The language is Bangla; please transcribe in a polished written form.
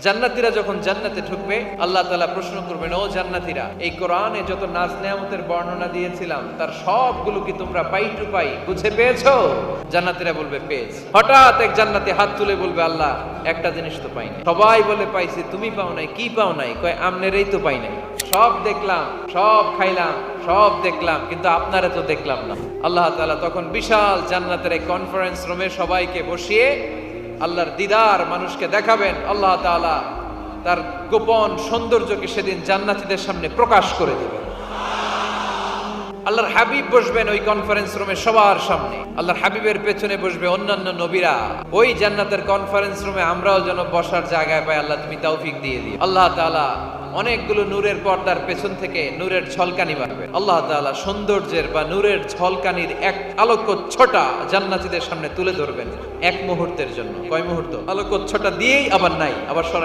জান্নাতীরা যখন জান্নাতে ঢুকবে আল্লাহ তাআলা প্রশ্ন করবেন, ও জান্নাতীরা, এই কোরআনে যত নাজ নেয়ামতের বর্ণনা দিয়েছিলাম তার সবগুলো কি তোমরা পাই টু পাই বুঝে পেয়েছো? জান্নাতীরা বলবে পেয়েছি। হঠাৎ এক জান্নাতি হাত তুলে বলবে, আল্লাহ একটা জিনিস তো পাই নাই। সবাই বলে পাইছি, তুমি পাও নাই। কি পাও নাই? কয় আমনেরই তো পাই নাই। সব দেখলাম, সব খাইলাম, সব দেখলাম, কিন্তু আপনারা তো দেখলাম না। আল্লাহ তাআলা তখন বিশাল জান্নাতের এক কনফারেন্স রুমে সবাইকে বসিয়ে আল্লাহর দিদার মানুষকে দেখাবেন। আল্লাহ তাআলা তার গোপন সৌন্দর্যকে সেদিন জান্নাতীদের সামনে প্রকাশ করে দেবেন। আল্লাহর হাবিব বসবেন ওই কনফারেন্স রুমে সবার সামনে। আল্লাহর হাবিবের পেছনে বসবে অন্যান্য নবীরা। ওই জান্নাতের কনফারেন্স রুমে আমরাও যেন বসার জায়গায় পাই, আল্লাহ তুমি তৌফিক দিয়ে দিও। আল্লাহ তাআলা অনেকগুলো নূরের পর্দার পেছন থেকে নূরের ঝলকানি মারবেন। আল্লাহ তাআলা সৌন্দর্যের বা নূরের ঝলকানির এক আলোকচ্ছটা জান্নাতীদের সামনে তুলে ধরবেন এক মুহূর্তের জন্য। কয় মুহূর্ত? আলোকচ্ছটা দিয়েই আবার নাই, আবার সরাই